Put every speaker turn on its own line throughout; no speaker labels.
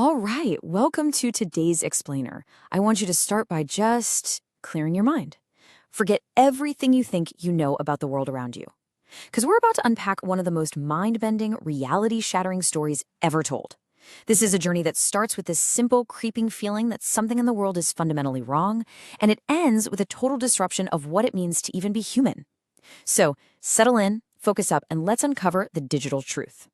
All right, welcome to today's explainer. I want you to start by just clearing your mind. Forget everything you think you know about the world around you. Because we're about to unpack one of the most mind-bending, reality-shattering stories ever told. This is a journey that starts with this simple, creeping feeling that something in the world is fundamentally wrong, and it ends with a total disruption of what it means to even be human. So, settle in, focus up, and let's uncover the digital truth.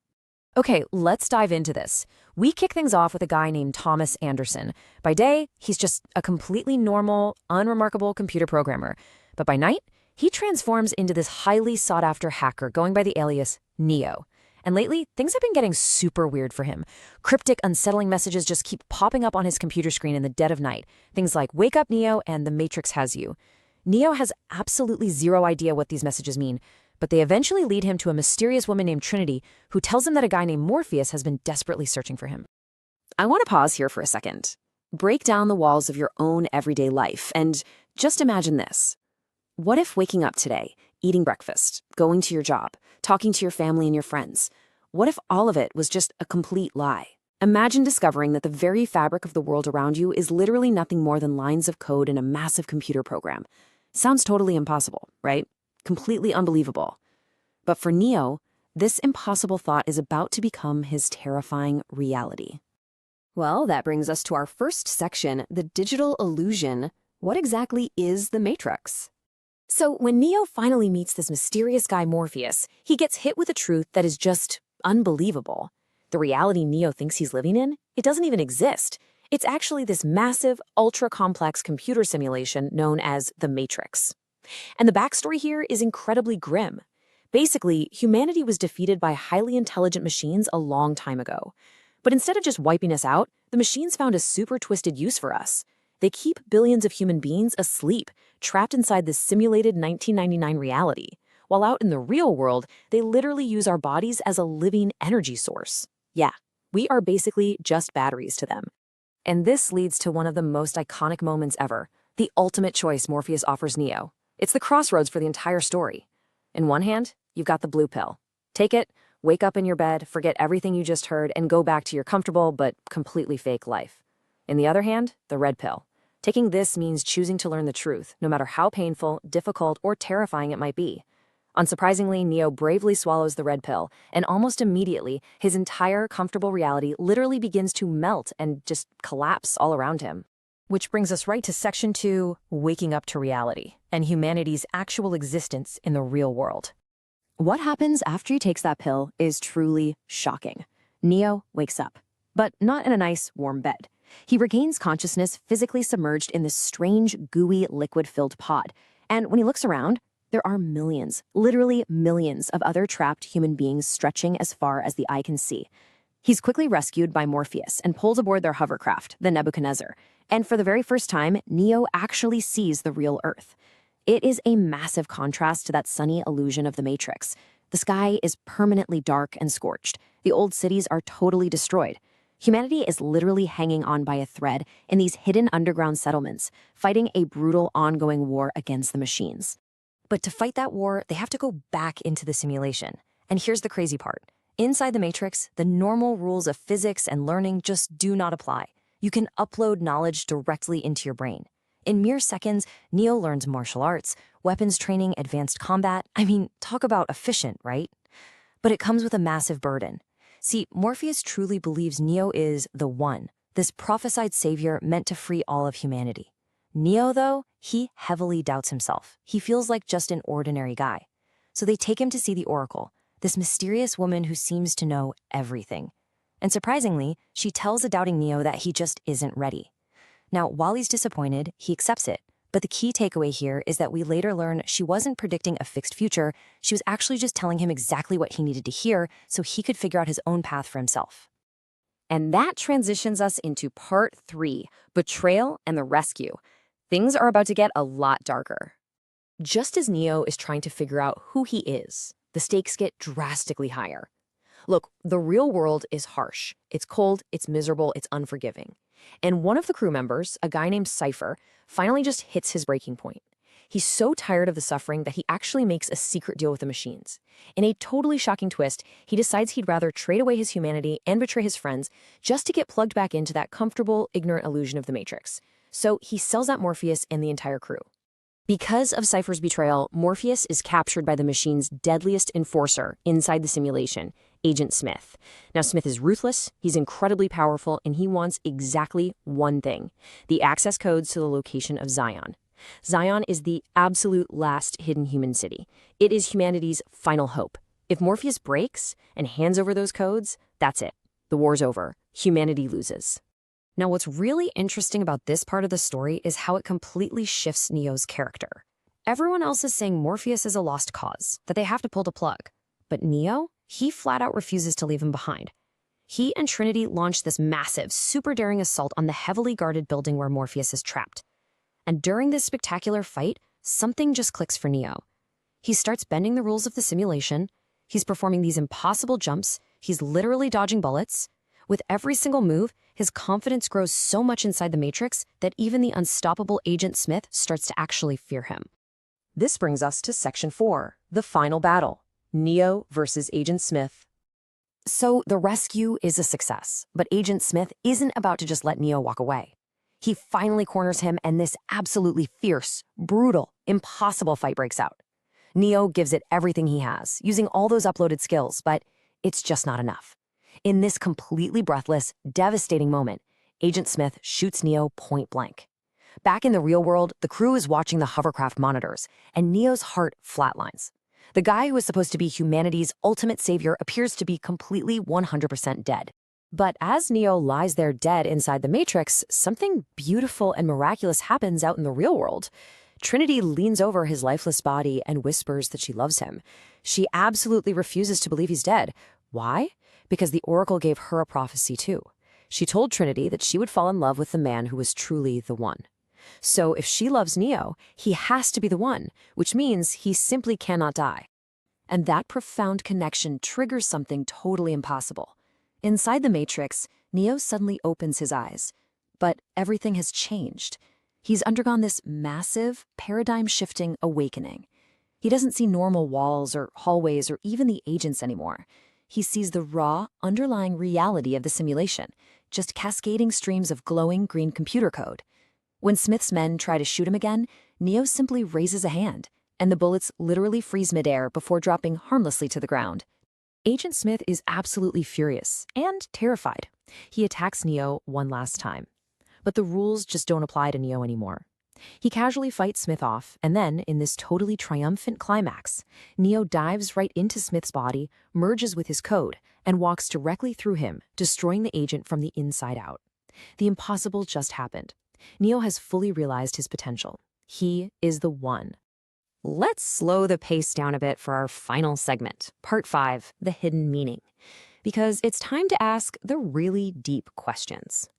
Okay, let's dive into this. We kick things off with a guy named Thomas Anderson. By day, he's just a completely normal, unremarkable computer programmer. But by night, he transforms into this highly sought-after hacker going by the alias Neo. And lately, things have been getting super weird for him. Cryptic, unsettling messages just keep popping up on his computer screen in the dead of night. Things like, "Wake up, Neo," and "The Matrix has you." Neo has absolutely zero idea what these messages mean, but they eventually lead him to a mysterious woman named Trinity who tells him that a guy named Morpheus has been desperately searching for him. I want to pause here for a second. Break down the walls of your own everyday life and just imagine this. What if waking up today, eating breakfast, going to your job, talking to your family and your friends, what if all of it was just a complete lie? Imagine discovering that the very fabric of the world around you is literally nothing more than lines of code in a massive computer program. Sounds totally impossible, right? Completely unbelievable. But for Neo, this impossible thought is about to become his terrifying reality. Well, that brings us to our first section, the digital illusion. What exactly is the Matrix? So when Neo finally meets this mysterious guy Morpheus, he gets hit with a truth that is just unbelievable. The reality Neo thinks he's living in, it doesn't even exist. It's actually this massive, ultra-complex computer simulation known as the Matrix. And the backstory here is incredibly grim. Basically, humanity was defeated by highly intelligent machines a long time ago. But instead of just wiping us out, the machines found a super twisted use for us. They keep billions of human beings asleep, trapped inside this simulated 1999 reality. While out in the real world, they literally use our bodies as a living energy source. Yeah, we are basically just batteries to them. And this leads to one of the most iconic moments ever, the ultimate choice Morpheus offers Neo. It's the crossroads for the entire story. In one hand, you've got the blue pill. Take it, wake up in your bed, forget everything you just heard, and go back to your comfortable but completely fake life. In the other hand, the red pill. Taking this means choosing to learn the truth, no matter how painful, difficult, or terrifying it might be. Unsurprisingly, Neo bravely swallows the red pill, and almost immediately, his entire comfortable reality literally begins to melt and just collapse all around him. Which brings us right to Section 2, Waking Up to Reality, and humanity's actual existence in the real world. What happens after he takes that pill is truly shocking. Neo wakes up, but not in a nice, warm bed. He regains consciousness physically submerged in this strange, gooey, liquid-filled pod. And when he looks around, there are millions, literally millions of other trapped human beings stretching as far as the eye can see. He's quickly rescued by Morpheus and pulled aboard their hovercraft, the Nebuchadnezzar. And for the very first time, Neo actually sees the real Earth. It is a massive contrast to that sunny illusion of the Matrix. The sky is permanently dark and scorched. The old cities are totally destroyed. Humanity is literally hanging on by a thread in these hidden underground settlements, fighting a brutal ongoing war against the machines. But to fight that war, they have to go back into the simulation. And here's the crazy part. Inside the Matrix, the normal rules of physics and learning just do not apply. You can upload knowledge directly into your brain. In mere seconds, Neo learns martial arts, weapons training, advanced combat. I mean, talk about efficient, right? But it comes with a massive burden. See, Morpheus truly believes Neo is the One, this prophesied savior meant to free all of humanity. Neo, though, he heavily doubts himself. He feels like just an ordinary guy. So they take him to see the Oracle, this mysterious woman who seems to know everything. And surprisingly, she tells a doubting Neo that he just isn't ready. Now, while he's disappointed, he accepts it. But the key takeaway here is that we later learn she wasn't predicting a fixed future. She was actually just telling him exactly what he needed to hear so he could figure out his own path for himself. And that transitions us into part 3, Betrayal and the Rescue. Things are about to get a lot darker. Just as Neo is trying to figure out who he is, the stakes get drastically higher. Look, the real world is harsh. It's cold, it's miserable, it's unforgiving. And one of the crew members, a guy named Cypher, finally just hits his breaking point. He's so tired of the suffering that he actually makes a secret deal with the machines. In a totally shocking twist, he decides he'd rather trade away his humanity and betray his friends just to get plugged back into that comfortable, ignorant illusion of the Matrix. So he sells out Morpheus and the entire crew. Because of Cypher's betrayal, Morpheus is captured by the machine's deadliest enforcer inside the simulation, Agent Smith. Now, Smith is ruthless, he's incredibly powerful, and he wants exactly one thing: the access codes to the location of Zion. Zion is the absolute last hidden human city. It is humanity's final hope. If Morpheus breaks and hands over those codes, that's it. The war's over. Humanity loses. Now, what's really interesting about this part of the story is how it completely shifts Neo's character. Everyone else is saying Morpheus is a lost cause, that they have to pull the plug. But Neo, he flat out refuses to leave him behind. He and Trinity launch this massive, super daring assault on the heavily guarded building where Morpheus is trapped. And during this spectacular fight, something just clicks for Neo. He starts bending the rules of the simulation. He's performing these impossible jumps. He's literally dodging bullets. With every single move, his confidence grows so much inside the Matrix that even the unstoppable Agent Smith starts to actually fear him. This brings us to Section 4, the final battle, Neo versus Agent Smith. So the rescue is a success, but Agent Smith isn't about to just let Neo walk away. He finally corners him, and this absolutely fierce, brutal, impossible fight breaks out. Neo gives it everything he has, using all those uploaded skills, but it's just not enough. In this completely breathless, devastating moment, Agent Smith shoots Neo point blank. Back in the real world, the crew is watching the hovercraft monitors, and Neo's heart flatlines. The guy who is supposed to be humanity's ultimate savior appears to be completely 100% dead. But as Neo lies there dead inside the Matrix, something beautiful and miraculous happens out in the real world. Trinity leans over his lifeless body and whispers that she loves him. She absolutely refuses to believe he's dead. Why? Because the Oracle gave her a prophecy too. She told Trinity that she would fall in love with the man who was truly the one. So if she loves Neo, he has to be the one, which means he simply cannot die. And that profound connection triggers something totally impossible. Inside the Matrix, Neo suddenly opens his eyes. But everything has changed. He's undergone this massive, paradigm-shifting awakening. He doesn't see normal walls or hallways or even the agents anymore. He sees the raw, underlying reality of the simulation, just cascading streams of glowing green computer code. When Smith's men try to shoot him again, Neo simply raises a hand, and the bullets literally freeze midair before dropping harmlessly to the ground. Agent Smith is absolutely furious and terrified. He attacks Neo one last time. But the rules just don't apply to Neo anymore. He casually fights Smith off, and then, in this totally triumphant climax, Neo dives right into Smith's body, merges with his code, and walks directly through him, destroying the agent from the inside out. The impossible just happened. Neo has fully realized his potential. He is the one. Let's slow the pace down a bit for our final segment, Part 5, The Hidden Meaning, because it's time to ask the really deep questions.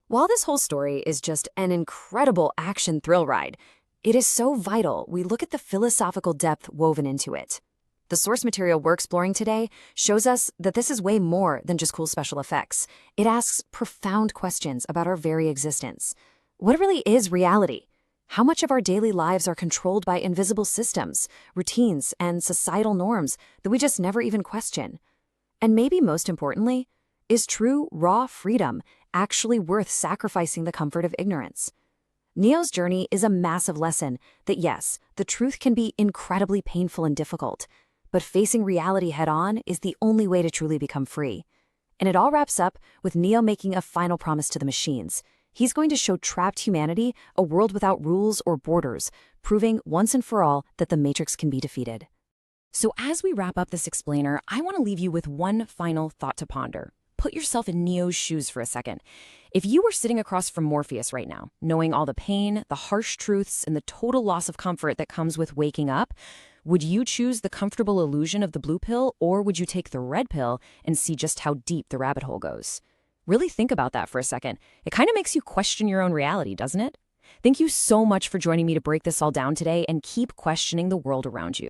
While this whole story is just an incredible action thrill ride, it is so vital we look at the philosophical depth woven into it. The source material we're exploring today shows us that this is way more than just cool special effects. It asks profound questions about our very existence. What really is reality? How much of our daily lives are controlled by invisible systems, routines, and societal norms that we just never even question? And maybe most importantly, is true, raw freedom actually worth sacrificing the comfort of ignorance? Neo's journey is a massive lesson that yes, the truth can be incredibly painful and difficult, but facing reality head-on is the only way to truly become free. And it all wraps up with Neo making a final promise to the machines. He's going to show trapped humanity a world without rules or borders, proving once and for all that the Matrix can be defeated. So as we wrap up this explainer, I want to leave you with one final thought to ponder. Put yourself in Neo's shoes for a second. If you were sitting across from Morpheus right now, knowing all the pain, the harsh truths, and the total loss of comfort that comes with waking up, would you choose the comfortable illusion of the blue pill, or would you take the red pill and see just how deep the rabbit hole goes? Really think about that for a second. It kind of makes you question your own reality, doesn't it? Thank you so much for joining me to break this all down today and keep questioning the world around you.